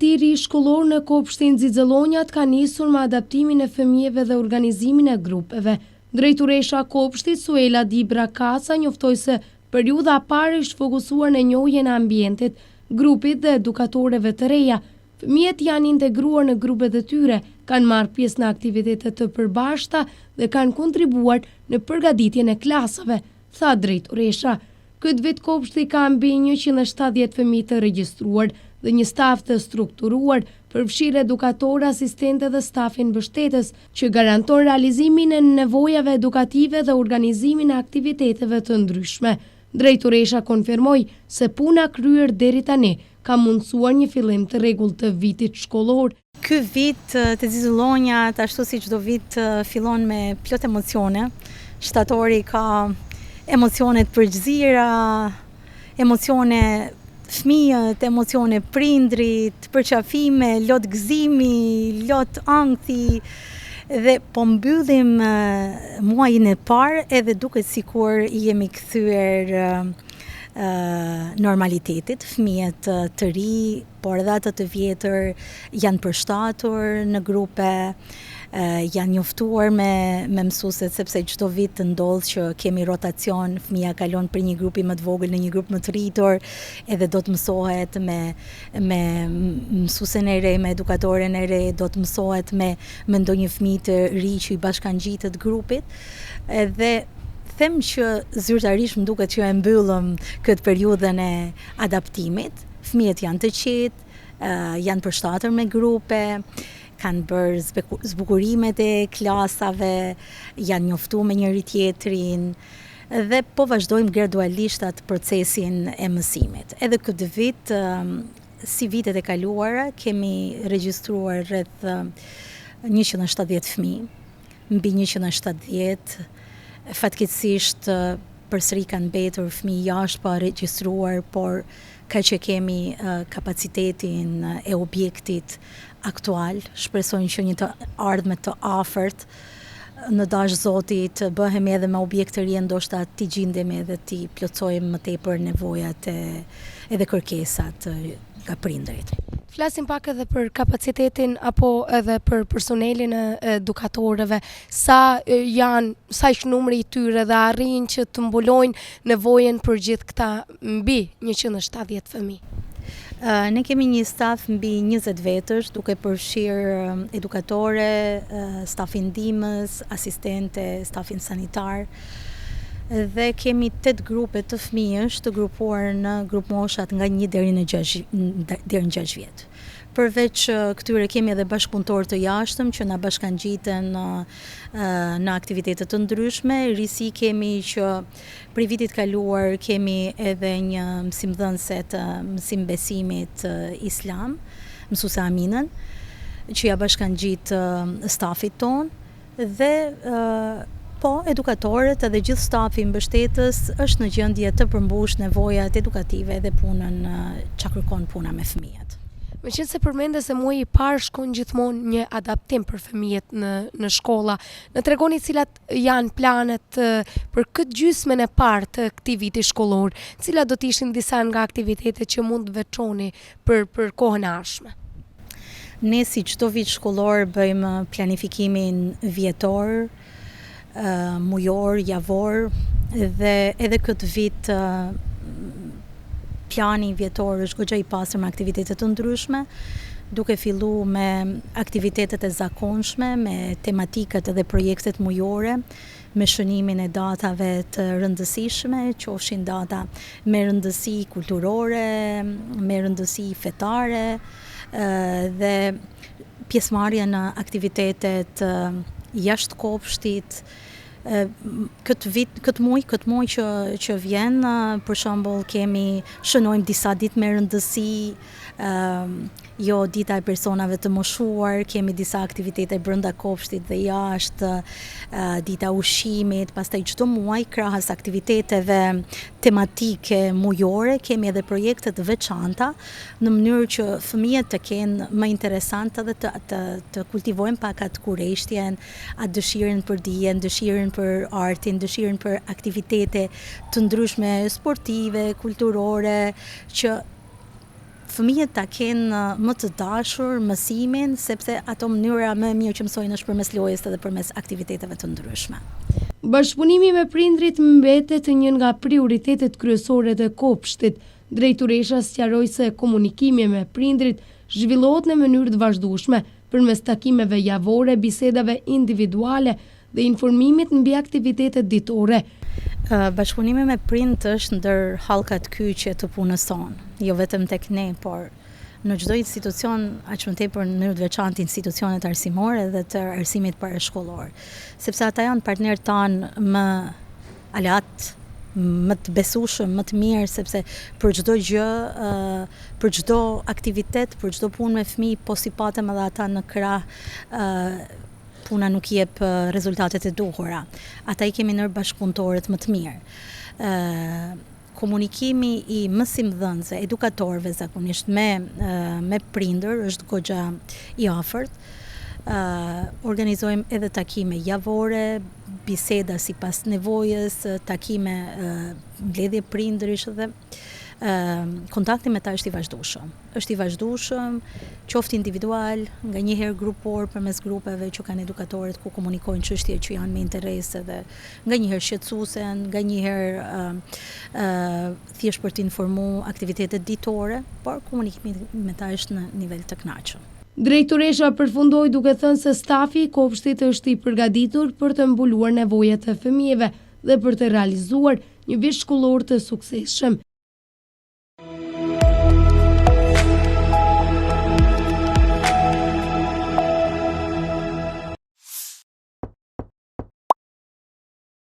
Viti I ri shkollor në kopshtin Xixëllonjat ka nisur me adaptimin e fëmijëve dhe organizimin e grupeve. Drejtoresha e kopshtit Suela Dibra Kasa njoftoi se periudha e parë ishte fokusuar në njohjen e ambientit, grupit dhe edukatorëve të reja. Fëmijët janë integruar në grupet e tyre, kanë marrë pjesë në aktivitete të përbashkëta dhe kanë kontribuar në përgatitjen e klasave, tha drejtoresha. Këtë vit kopshti ka mbi 170 fëmijë të regjistruar dhe një staf të strukturuar, përfshirë edukatorë, asistente dhe stafin mbështetës, që garanton realizimin e nevojave edukative dhe organizimin e aktiviteteve të ndryshme. Drejtoresha konfirmoi se puna kryer deri tani ka mundësuar një fillim të rregullt të vitit shkollor. Ky vit të Xixëllonjat, ashtu si çdo vit, fillon me plot emocione. Shtatori ka emocione të përgëzira, emocione fëmijët, emocione prindrit, përqafime, lot gëzimi, lot ankthi, dhe po mbyllim muajin e parë edhe duket sikur jemi kthyer normalitetit. Fëmijët të ri, por edhe ata të vjetër janë përshtatur në grupe, janë njoftuar me mësuesit, sepse çdo vit ndodh që kemi rotacion, fëmia kalon për një grup më të vogël në një grup më të rritur, edhe do të mësohet me mësuesen e re, me edukatoren e re, do të mësohet me ndonjë fëmijë të ri që I bashkangjitet grupit. Edhe them që zyrtarisht më duket që e mbyllëm këtë periudhën e adaptimit. Fëmijët janë të qetë, janë përshtatur me grupe, kanë bërë zbukurimet e klasave, janë njoftuar me njëri tjetrin dhe po vazhdojmë gradualisht atë procesin e mësimit. Edhe këtë vit, si vitet e kaluara, kemi regjistruar rreth 170 fëmijë, mbi 170, fatkeqësisht përsëri kanë mbetur fëmijë jashtë pa regjistruar, por ka që kemi kapacitetin e objektit aktual, shpresojmë që një të ardhme të afërt, në dash Zoti të bëhemi edhe me objekt të ri, ndoshta t'i gjindemi edhe t'i plotësojmë më tepër nevojat edhe kërkesat nga prindërit. Flasim pak edhe për kapacitetin apo edhe për personelin e edukatorëve. Sa ishte numri I tyre dhe arrin që të mbulojnë nevojën për gjithë këta mbi 170 fëmijë? Ne kemi një staf mbi 20 vetësh, duke përfshirë edukatore, stafin ndihmës, asistente, stafin sanitar. Dhe kemi 8 grupe të fëmijësh të grupuar në grup moshat nga 1 deri në 6 vjet. Përveç këtyre kemi edhe bashkëpunëtor të jashtëm që na bashkangjiten në aktivitete të ndryshme. Risi kemi që për vitit kaluar kemi edhe një mësimdhënëse të mësim besimit islam, mësuese Aminën, që ja bashkangjit stafit ton dhe po edukatorët edhe gjithë stafi mbështetës është në gjendje të përmbush nevojat edukative dhe punën që kërkon puna me fëmijët. Meqense përmende se muaji I parë shkon gjithmonë një adaptim për fëmijët në shkolla, na tregoni cilat janë planet për këtë gjysmën e parë të këtij viti shkollor, cilat do të ishin disa nga aktivitetet që mund të veçoni për kohën e ardhshme. Ne si çdo vit shkollor bëjmë planifikimin vjetor, mujor, javor dhe edhe këtë vit plani vjetor është goxha I pastër me aktivitete të ndryshme, duke filluar me aktivitetet e zakonshme, me tematikat dhe projektet mujore, me shënimin e datave të rëndësishme, qofshin data me rëndësi kulturore, me rëndësi fetare dhe pjesëmarrje në aktivitetet jashtë kopshtit. Këtë muaj që vjen, për shembull kemi shënojmë disa ditë me rëndësi, jo dita e personave të moshuar, kemi disa aktivitete brenda kopshtit dhe jashtë, dita ushqimit, pastaj çdo muaj krahas aktiviteteve tematike mujore, kemi edhe projekte të veçanta në mënyrë që fëmijët të kenë më interesante dhe të kultivojnë pak atë kurreshtjen, atë dëshirën për dijen, dëshirën për artin, dëshirën për aktivitete të ndryshme sportive, kulturore, që fëmijët ta kenë më të dashur mësimin, sepse ato mënyra më mirë që mësojnë është përmes lojës dhe përmes aktiviteteve të ndryshme. Bashkëpunimi me prindrit mbetet një nga prioritetet kryesore të kopshtit. Drejtoresha sqaroi se komunikimi me prindrit zhvillohet në mënyrë të vazhdueshme përmes takimeve javore, bisedave individuale dhe informimit mbi aktivitetet ditore. Bashkëpunimi me prind është ndër hallkat kyçe të punës tonë, jo vetëm tek ne, por në çdo institucion, aq më tepër në mënyrë të veçantë institucionet arsimore dhe të arsimit parashkollor, sepse ata janë partnerët tanë më alat, më të besueshëm, më të mirë, sepse për çdo gjë, për çdo aktivitet, për çdo punë me fëmijë, po si patem edhe ata në krah, puna nuk jep rezultatet e duhura. Ata I kemi ndër bashkëpunëtorët më të mirë. Komunikimi I mësimdhënësve, edukatorëve zakonisht me prindër është goxha I afërt. Organizojmë edhe takime javore, biseda sipas nevojës, takime mbledhje prindërish dhe kontakti me ta është I vazhdueshëm. Është I vazhdueshëm, qoftë individual, nganjëherë grupor përmes grupeve që kanë edukatorët ku komunikojnë çështje që janë me interese dhe nganjëherë shqetësuesen, nganjëherë thjesht për të informuar aktivitetet ditore, por komunikimi me ta është në nivel të kënaqshëm. Drejtoresha përfundoi duke thënë se stafi I kopshtit është I përgatitur për të mbuluar nevojat e fëmijëve dhe për të realizuar një vit shkollor të suksesshëm.